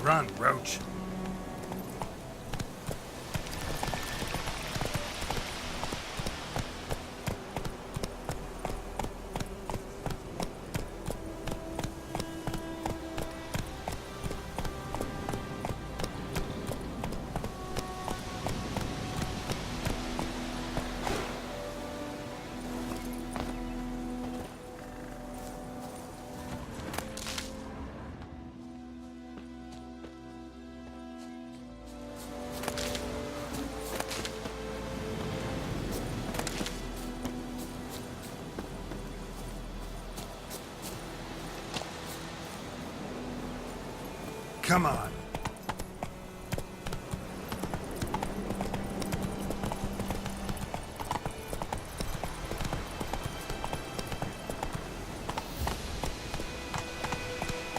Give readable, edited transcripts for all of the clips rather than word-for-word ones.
Run, Roach. Come on.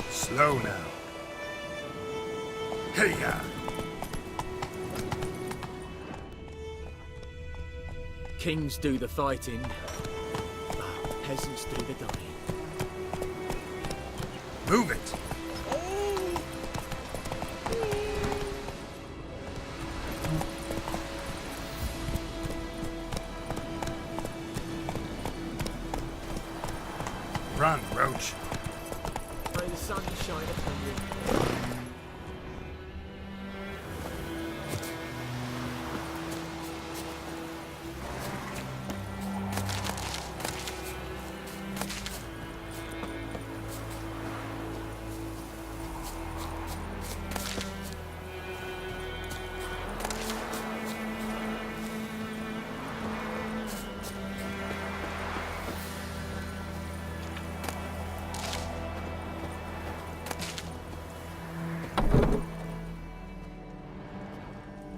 Slow now. Hey-ya! Kings do the fighting, peasants do the dying. Move it! Run, Roach. May the sun shine upon you.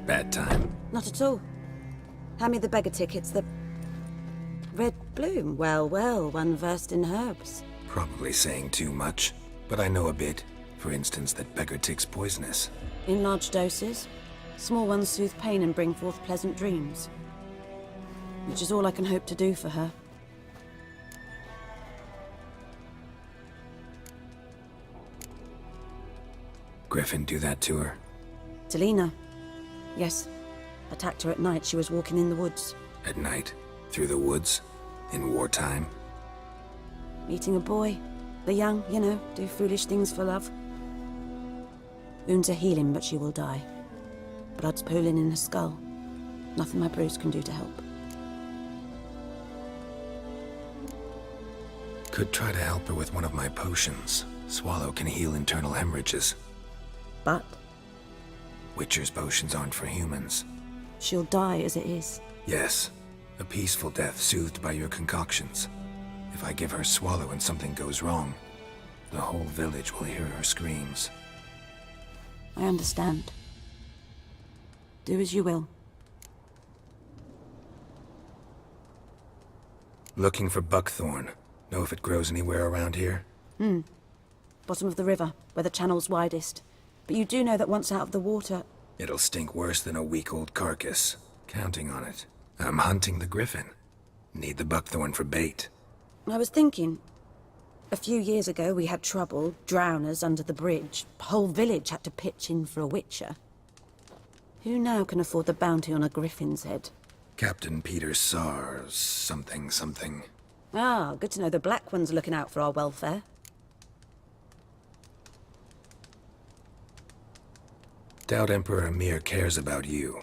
Bad time. Not at all. Hand me the beggar tickets, the... Red bloom. Well, well, one versed in herbs. Probably saying too much, but I know a bit. For instance, that beggar tick's poisonous. In large doses. Small ones soothe pain and bring forth pleasant dreams. Which is all I can hope to do for her. Griffin do that to her? Delina. Yes. Attacked her at night. She was walking in the woods. At night? Through the woods? In wartime? Meeting a boy. The young, you know, do foolish things for love. Wounds are healing, but she will die. Blood's pooling in her skull. Nothing my bruise can do to help. Could try to help her with one of my potions. Swallow can heal internal hemorrhages. But Witcher's potions aren't for humans. she'll die as it is. Yes. A peaceful death soothed by your concoctions. If I give her Swallow and something goes wrong, the whole village will hear her screams. I understand. Do as you will. Looking for buckthorn. Know if it grows anywhere around here? Bottom of the river, where the channel's widest. But you do know that once out of the water... It'll stink worse than a week-old carcass. Counting on it. I'm hunting the griffin. Need the buckthorn for bait. I was thinking... A few years ago we had trouble, drowners under the bridge. Whole village had to pitch in for a witcher. Who now can afford the bounty on a griffin's head? Captain Peter Sars, something. Ah, good to know the Black One's looking out for our welfare. Doubt Emperor Emir cares about you.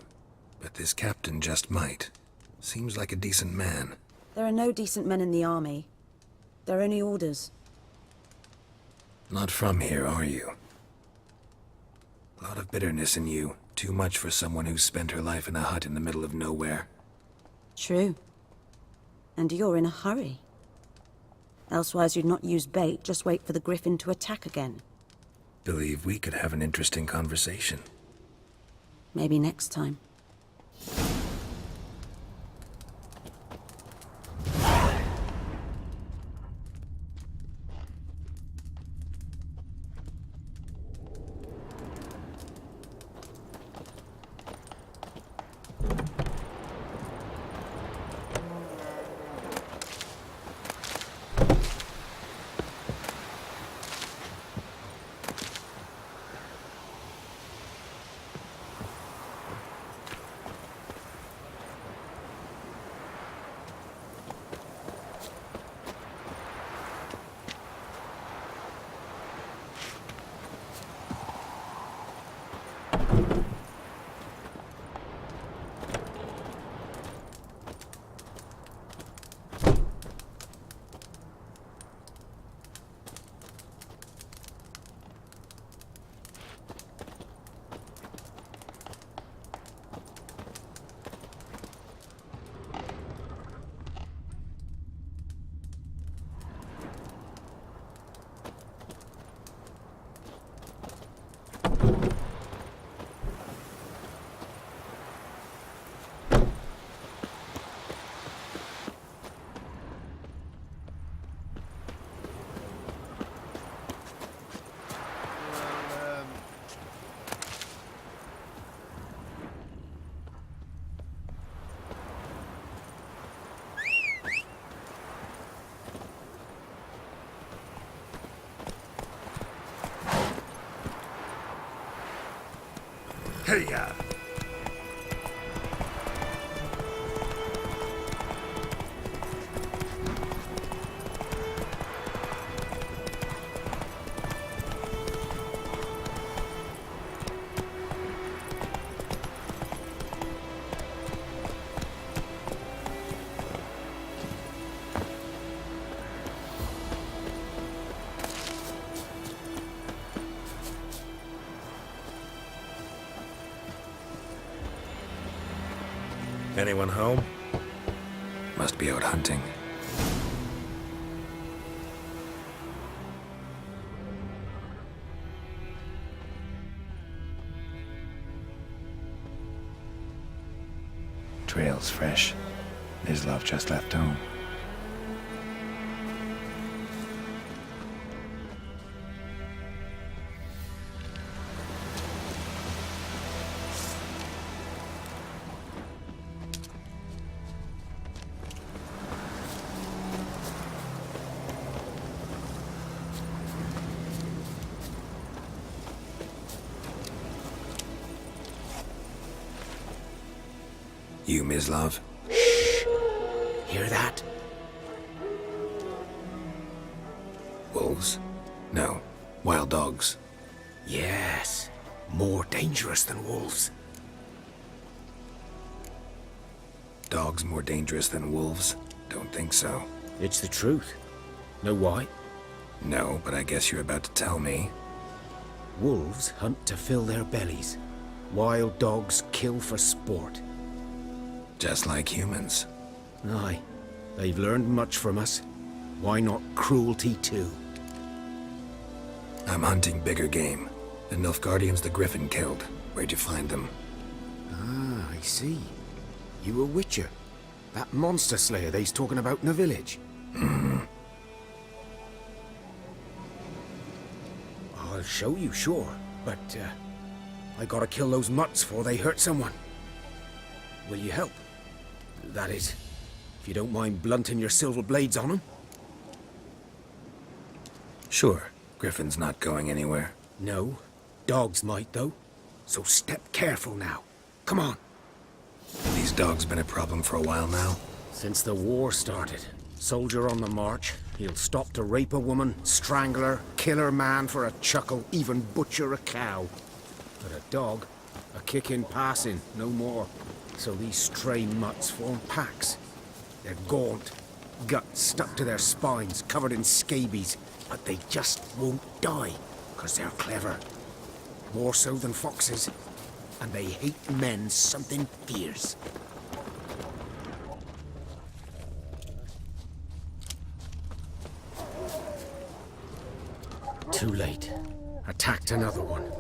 But this captain just might. Seems like a decent man. There are no decent men in the army. They're only orders. Not from here, are you? A lot of bitterness in you. Too much for someone who's spent her life in a hut in the middle of nowhere. True. And you're in a hurry. Elsewise you'd not use bait, just wait for the griffin to attack again. Believe we could have an interesting conversation. Maybe next time. Hey-ya! Anyone home? Must be out hunting. Trail's fresh. Mislav just left home. You, Mislav? Hear that? Wolves? No. Wild dogs. Yes. More dangerous than wolves. Dogs more dangerous than wolves? Don't think so. It's the truth. Know why? No, but I guess you're about to tell me. Wolves hunt to fill their bellies. Wild dogs kill for sport. Just like humans. Aye. They've learned much from us. Why not cruelty too? I'm hunting bigger game. The Nilfgaardians the Griffin killed. Where'd you find them? Ah, I see. You a witcher. That monster slayer they's talking about in the village. Mm-hmm. I'll show you, sure. But, I gotta kill those mutts before they hurt someone. Will you help? That is, if you don't mind blunting your silver blades on them. Sure. Griffin's not going anywhere. No. Dogs might, though. So step careful now. Come on. These dogs been a problem for a while now? Since the war started. Soldier on the march. He'll stop to rape a woman, strangle her, kill her man for a chuckle, even butcher a cow. But a dog, a kick in passing, no more. So these stray mutts form packs. They're gaunt, guts stuck to their spines, covered in scabies. But they just won't die, 'cause they're clever. More so than foxes. And they hate men something fierce. Too late. Attacked another one.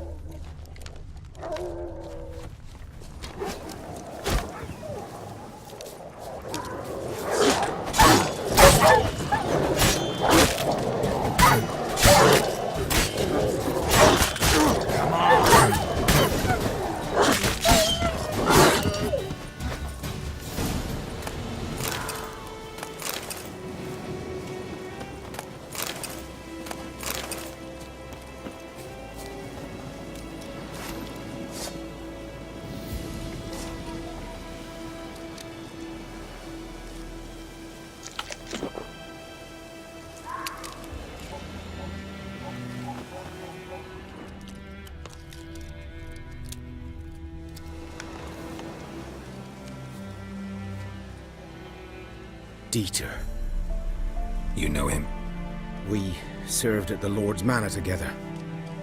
Dieter. You know him? We served at the Lord's Manor together,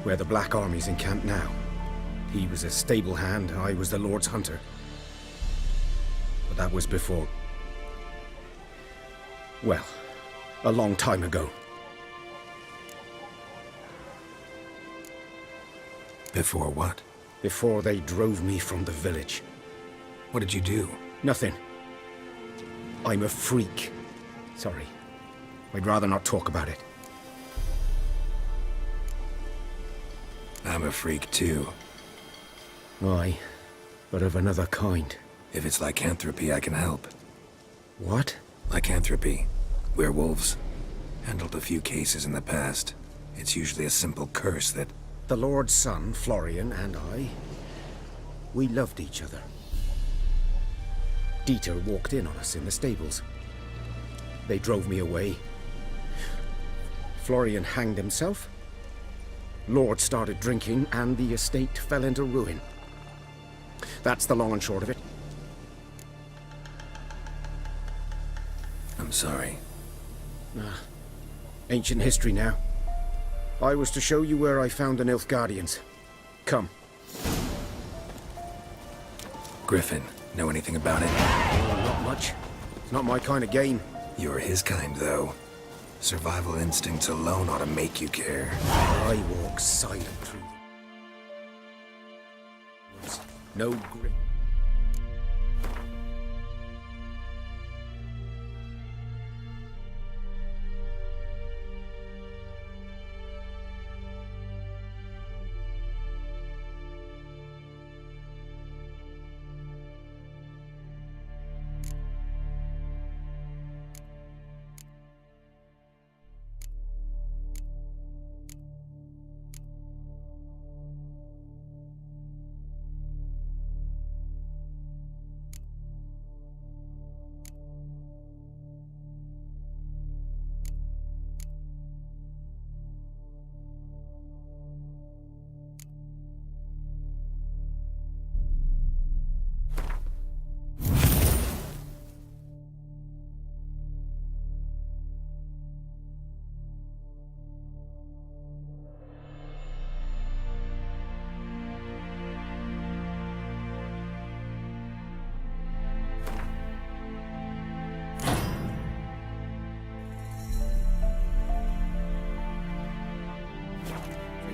where the Black Army's encamped now. He was a stable hand, I was the Lord's hunter. But that was before... well, a long time ago. Before what? Before they drove me from the village. What did you do? Nothing. I'm a freak. Sorry. I'd rather not talk about it. I'm a freak too. Aye, but of another kind. If it's lycanthropy, I can help. What? Lycanthropy. Werewolves. Handled a few cases in the past. It's usually a simple curse that... The Lord's son, Florian, and I... We loved each other. Dieter walked in on us in the stables. They drove me away. Florian hanged himself. Lord started drinking, and the estate fell into ruin. That's the long and short of it. I'm sorry. Ancient history now. I was to show you where I found the Nilfgaardians. Come. Griffin, know anything about it? Oh, not much. It's not my kind of game. You're his kind, though. Survival instincts alone ought to make you care. I walk silent through the woods. No grip.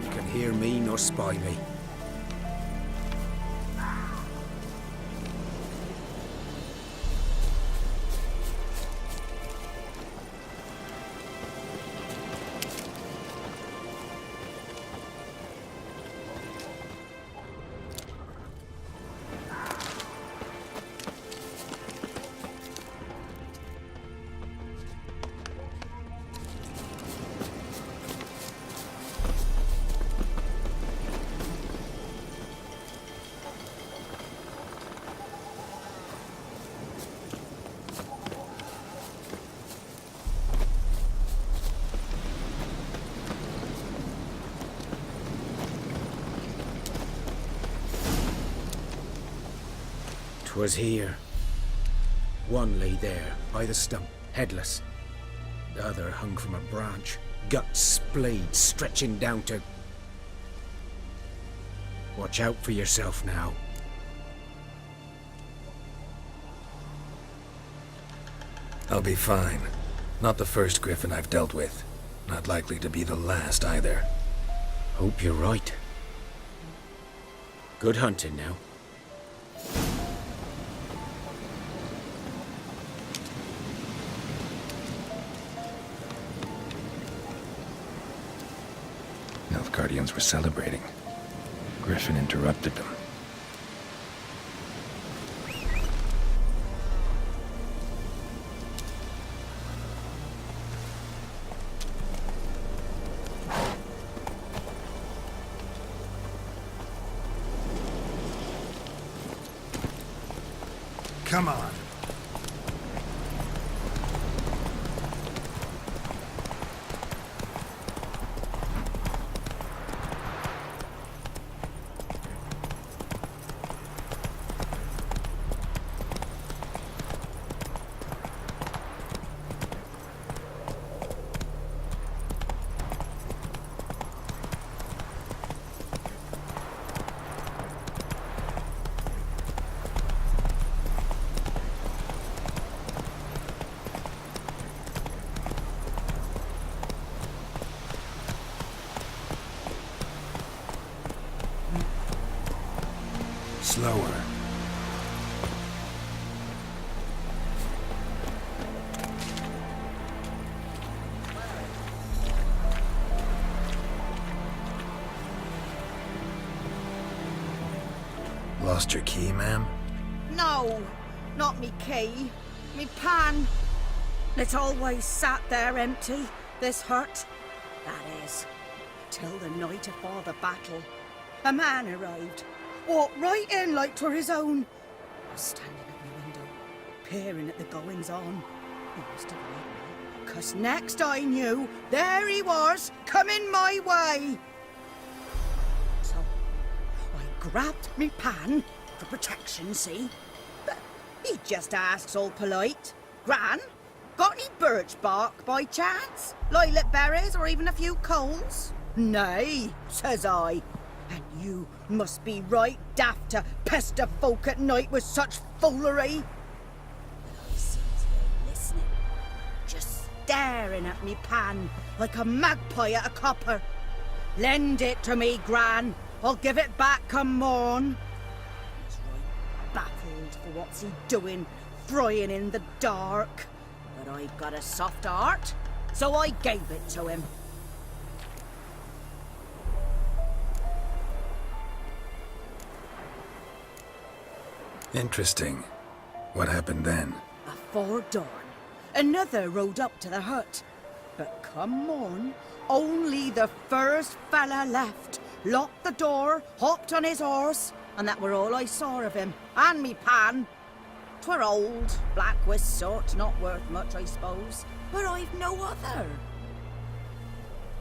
You can hear me nor spy me. Was here. One lay there, by the stump, headless. The other hung from a branch, guts splayed, stretching down to... Watch out for yourself now. I'll be fine. Not the first Griffin I've dealt with. Not likely to be the last either. Hope you're right. Good hunting now. Guardians were celebrating. Griffin interrupted them. Come on. Slower. Lost your key, ma'am? No, not me key. Me pan. It always sat there empty, this hut. That is, till the night afore the battle. A man arrived. Walked right in like 'twere his own. I was standing at my window, peering at the goings-on. He must have heard me, 'cause next I knew, there he was, coming my way. So I grabbed me pan for protection, see? But he just asks all polite, Gran, got any birch bark by chance? Lilac berries or even a few coals? Nay, says I. And you must be right daft to pester folk at night with such foolery. But I sees you listening, just staring at me pan like a magpie at a copper. Lend it to me, Gran. I'll give it back come morn. He's right baffled for what's he doing, frying in the dark. But I've got a soft heart, so I gave it to him. Interesting. What happened then? Afore dawn, another rode up to the hut. But come morn, only the first fella left, locked the door, hopped on his horse, and that were all I saw of him, and me pan. 'Twere old, black with soot, not worth much, I suppose, but I've no other.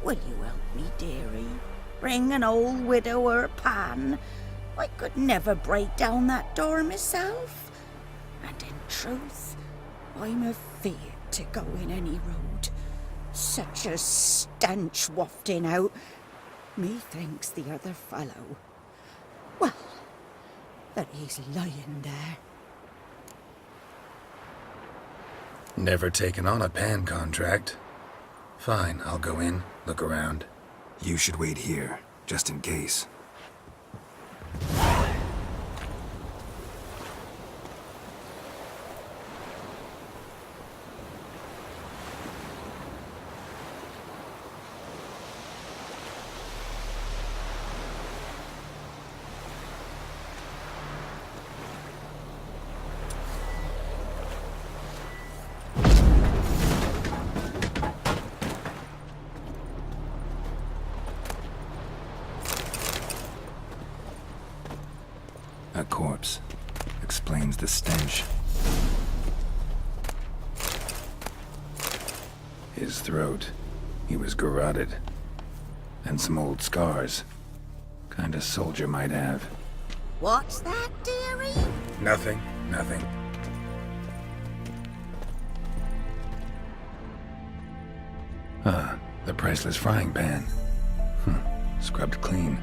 Will you help me, dearie? Bring an old widower pan? I could never break down that door myself. And in truth, I'm afeard to go in any road. Such a stench wafting out. Methinks the other fellow, well, that he's lying there. Never taken on a pan contract. Fine, I'll go in, look around. You should wait here, just in case. A corpse. Explains the stench. His throat. He was garroted. And some old scars. Kind a soldier might have. What's that, dearie? Nothing. Nothing. Ah, the priceless frying pan. Scrubbed clean.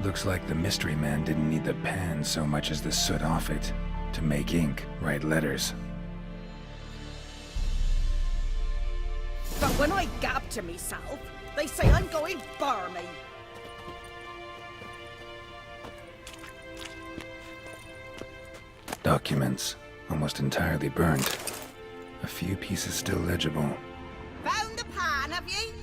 Looks like the mystery man didn't need the pan so much as the soot off it to make ink, write letters. But when I gab to myself, they say I'm going barmy. Documents, almost entirely burnt. A few pieces still legible. Found the pan, have ye?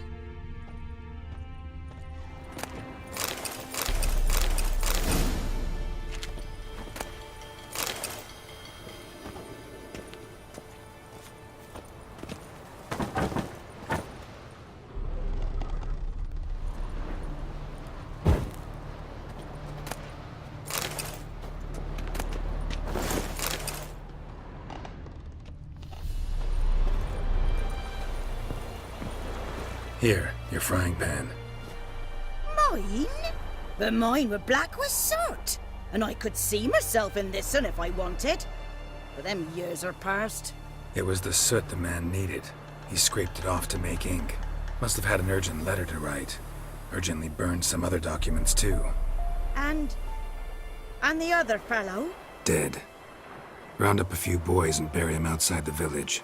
Here, your frying pan. Mine? But mine were black with soot, and I could see myself in this one if I wanted. But them years are past. It was the soot the man needed. He scraped it off to make ink. Must have had an urgent letter to write. Urgently burned some other documents too. And the other fellow? Dead. Round up a few boys and bury him outside the village.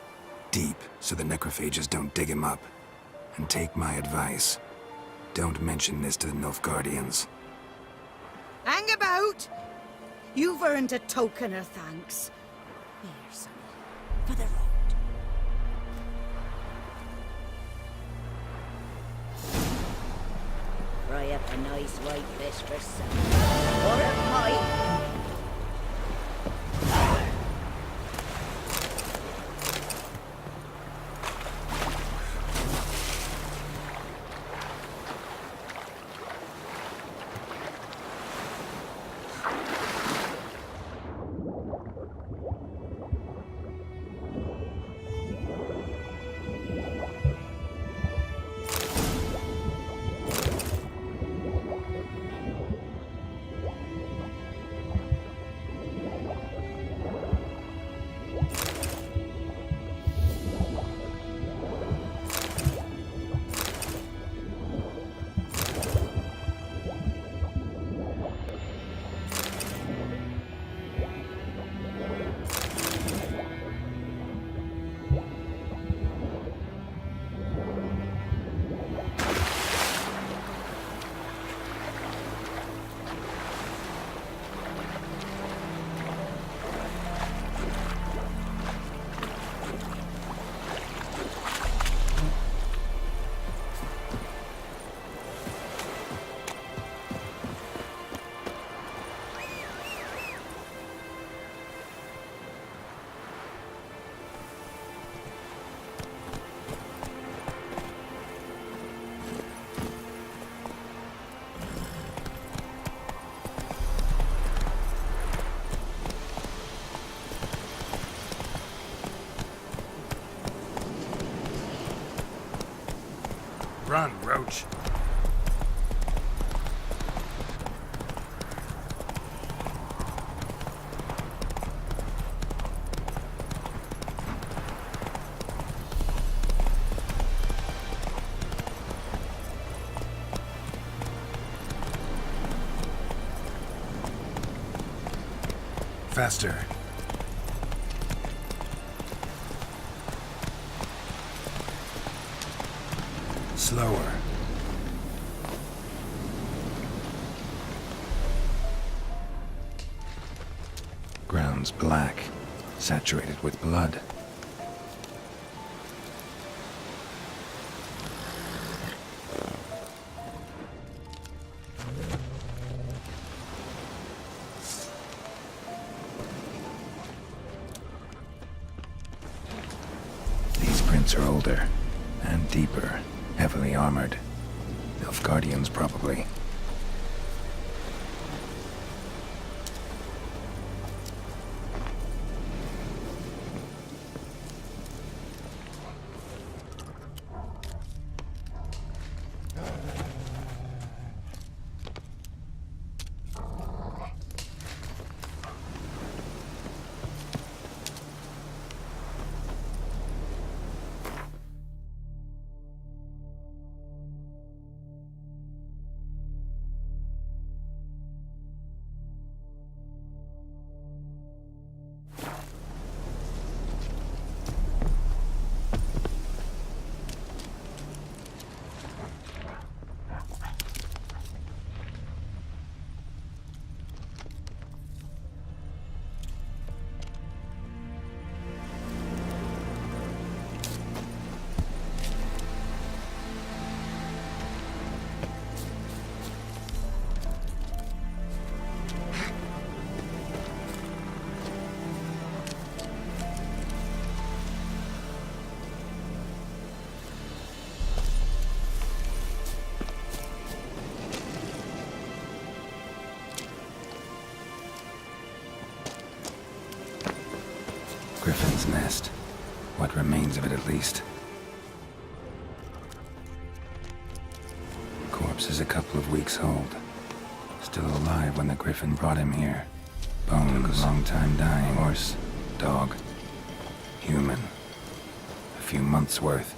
Deep, so the necrophages don't dig him up. And take my advice. Don't mention this to the Nilfgaardians. Hang about! You've earned a token of thanks. Here, sonny, for the road. Fry up a nice white fish for supper. Or a pie. Run, Roach. Faster. Slower. Ground's black, saturated with blood. These prints are older and deeper. Heavily armored. Nilfgaardians, probably. Griffin's nest. What remains of it, at least. Corpse is a couple of weeks old. Still alive when the Griffin brought him here. Bones, long time dying. Horse, dog, human. A few months' worth.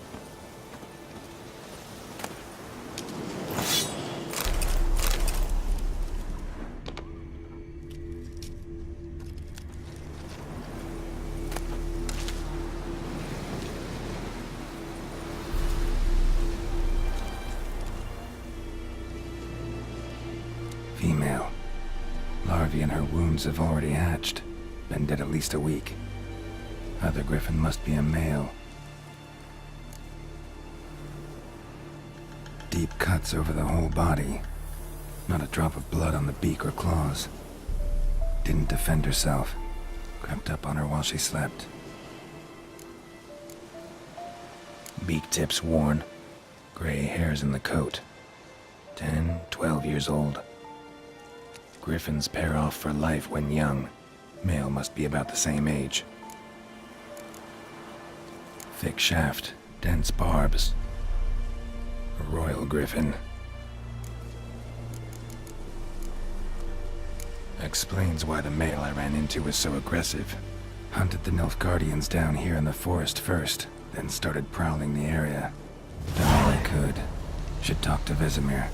Female. Larvae in her wounds have already hatched. Been dead at least a week. Other Griffin must be a male. Deep cuts over the whole body. Not a drop of blood on the beak or claws. Didn't defend herself. Crept up on her while she slept. Beak tips worn. Gray hairs in the coat. 10, 12 years old. Griffins pair off for life when young. Male must be about the same age. Thick shaft, dense barbs. A royal griffin. Explains why the male I ran into was so aggressive. Hunted the Nilfgaardians down here in the forest first, then started prowling the area. Done all I could. Should talk to Vesemir.